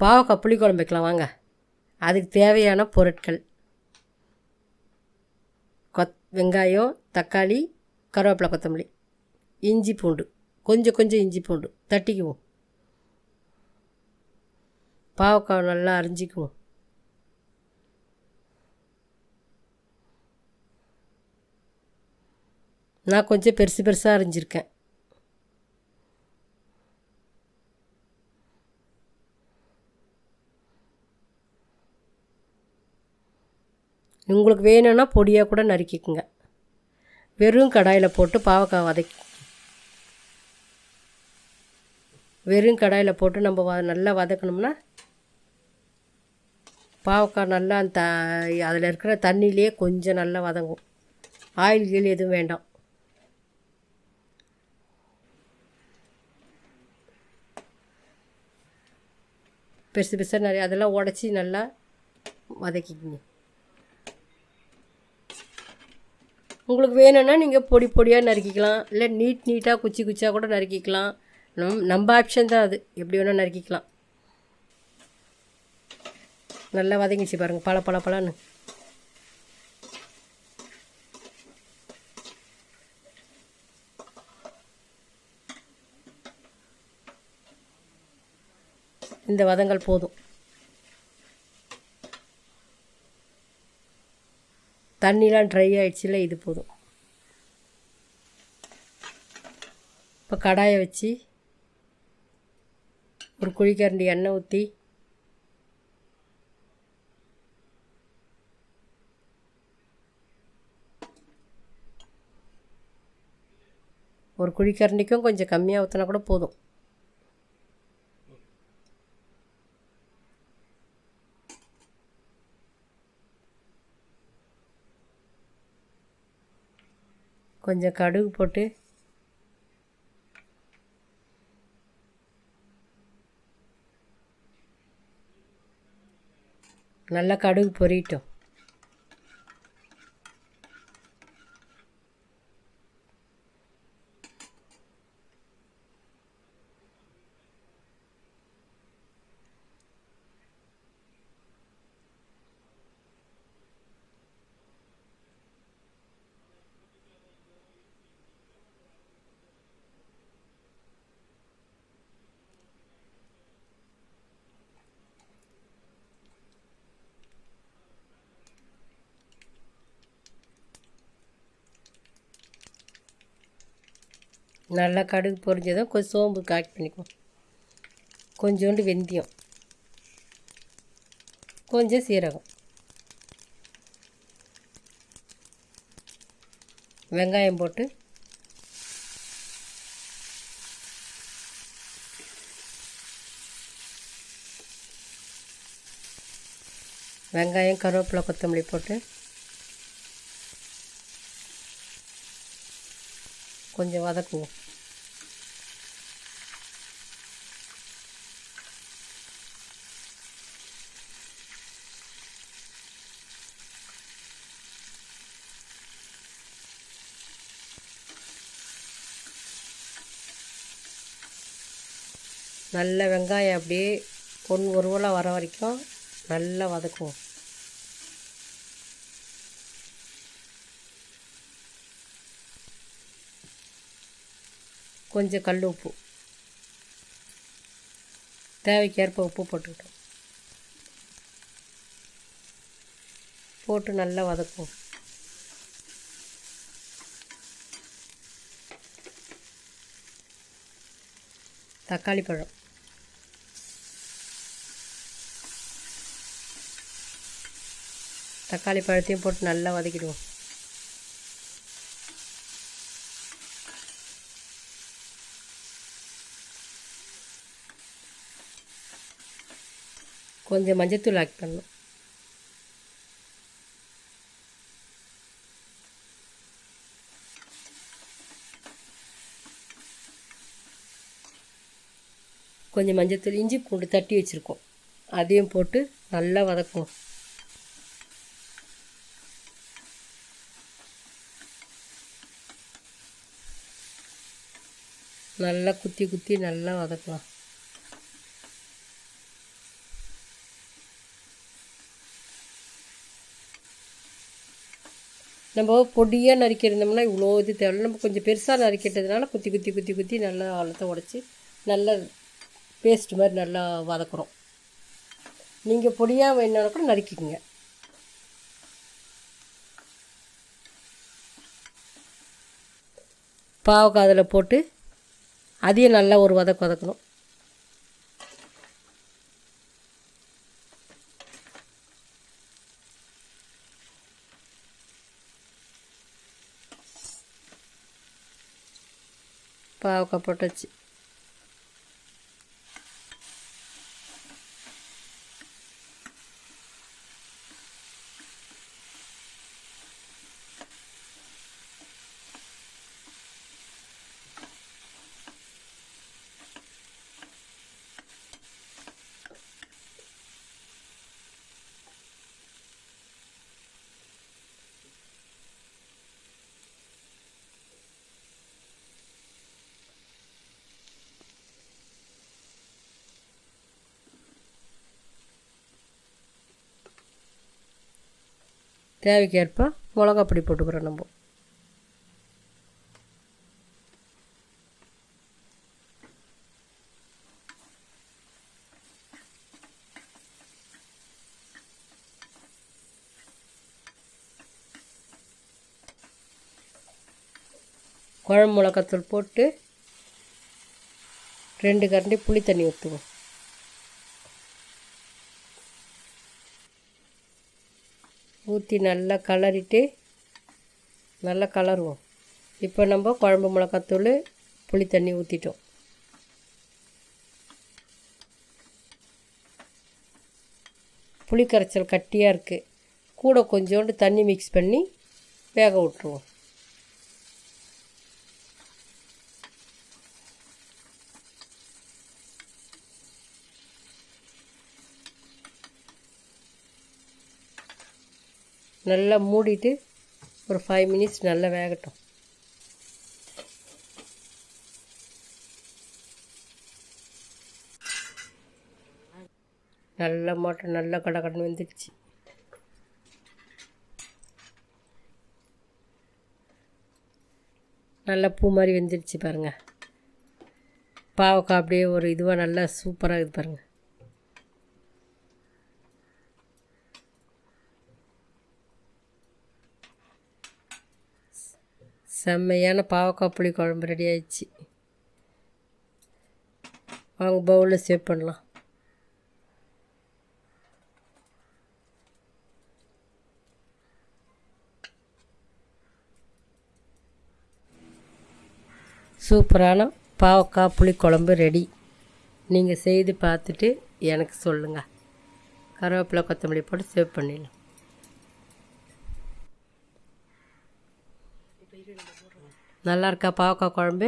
பாவக்காய் புளிக்குழம்பு வைக்கலாம் வாங்க. அதுக்கு தேவையான பொருட்கள்: வெங்காயம், தக்காளி, கருவேப்பிலை, கொத்தமல்லி, இஞ்சி பூண்டு, கொஞ்சம் இஞ்சி பூண்டு தட்டிக்குவோம். பாவக்காய் நல்லா அரிஞ்சிக்குவோம். நான் கொஞ்சம் பெருசாக அரிஞ்சிருக்கேன். உங்களுக்கு வேணும்னா பொடியாக கூட நறுக்கிக்குங்க. வெறும் கடாயில் போட்டு பாவக்காய் வெறும் கடாயில் போட்டு நம்ம நல்லா வதக்கணும்னா பாவக்காய் நல்லா அதில் இருக்கிற தண்ணியிலே கொஞ்சம் நல்லா வதங்கும். ஆயில் கீழ் எதுவும் வேண்டாம். பெருசாக நிறைய அதெல்லாம் உடச்சி நல்லா வதக்கிக்கிங்க. உங்களுக்கு வேணும்னா நீங்கள் பொடியாக நறுக்கிக்கலாம், இல்லை நீட்டாக குச்சியாக கூட நறுக்கிக்கலாம். நம்ம ஆப்ஷன் தான் அது, எப்படி வேணால் நறுக்கிக்கலாம். நல்லா வதங்கிச்சு பாருங்கள், பழன்னு. இந்த வதங்கள் போதும். தண்ணிலாம் ட்ரை ஆகிடுச்சுல, இது போதும். இப்போ கடாயை வச்சு ஒரு குழிக்கரண்டி எண்ணெய் ஊற்றி ஒரு குழிக்கரண்டிக்கும் கொஞ்சம் கம்மியாக ஊற்றினா கூட போதும். கொஞ்சம் கடுகு போட்டு நல்லா கடுகு பொரியட்டும். நல்லா கடுகு பொரிஞ்சதும் கொஞ்சம் சோம்பு ஆட் பண்ணிக்குவோம். கொஞ்சோண்டு வெந்தயம், கொஞ்சம் சீரகம், வெங்காயம் போட்டு வெங்காயம், கருவேப்பிலை, கொத்தமல்லி போட்டு கொஞ்சம் வதக்குவோம். நல்ல வெங்காயம் அப்படியே ஒருவலாக வர வரைக்கும் நல்லா வதக்குவோம். கொஞ்சம் கல் உப்பு, தேவைக்கேற்ப உப்பு போட்டுக்கிட்டோம். போட்டு நல்லா வதக்குவோம். தக்காளி பழம், தக்காளி பழத்தையும் போட்டு நல்லா வதக்கிடுவோம். கொஞ்சம் மஞ்சத்தூள் ஆட் பண்ணணும். கொஞ்சம் மஞ்சத்தூள், இஞ்சி பூண்டு தட்டி வச்சுருக்கோம், அதையும் போட்டு நல்லா வதக்குவோம். நல்லா குத்தி குத்தி நல்லா வதக்கலாம். நம்ம பொடியாக நறுக்கியிருந்தோம்னா இவ்வளோ இது தேவை. நம்ம கொஞ்சம் பெருசாக நறுக்கிட்டதுனால குத்தி குத்தி குத்தி குத்தி நல்லா ஆழத்தை உடச்சி நல்லா பேஸ்ட் மாதிரி நல்லா வதக்குறோம். நீங்கள் பொடியாக வேணுன்னா கூட நறுக்கிக்கங்க. பாவக்காய் அதில் போட்டு அதையும் நல்லா ஒரு வதக்கணும். பாவக்காய் போட்டாச்சு. தேவைக்கேற்ப மிளகா பொடி போட்டுக்கிறோம். நம்ம குழம்பு மிளகாத்தூள் போட்டு 2 கரண்டி புளி தண்ணி ஊற்றுவோம். ஊற்றி நல்லா கலரிட்டு நல்லா கலருவோம். இப்போ நம்ம குழம்பு மிளகாத்தூள் புளி தண்ணி ஊற்றிட்டோம். புளி கரைச்சல் கட்டியாக இருக்குது. கூட கொஞ்சோண்டு தண்ணி மிக்ஸ் பண்ணி வேக விட்ருவோம். நல்லா மூடிட்டு ஒரு 5 மினிட்ஸ் நல்லா வேகட்டும். நல்லா மாட்டம் நல்லா கடன்னு வெந்துடுச்சு. நல்லா பூ மாதிரி வெந்துடுச்சு பாருங்கள். பாவக்காய் அப்படியே ஒரு இதுவாக நல்லா சூப்பராக இது பாருங்கள். செம்மையான பாவக்காய் புளி குழம்பு ரெடி ஆயிடுச்சு. வாங்க பவுலில் சேவ் பண்ணலாம். சூப்பரான பாவக்காய் புளி குழம்பு ரெடி. நீங்கள் செய்து பார்த்துட்டு எனக்கு சொல்லுங்கள். கருவேப்பிலை கொத்தமல்லி போட்டு சேவ் பண்ணிடலாம். நல்லா இருக்கா பாவக்காய் குழம்பு?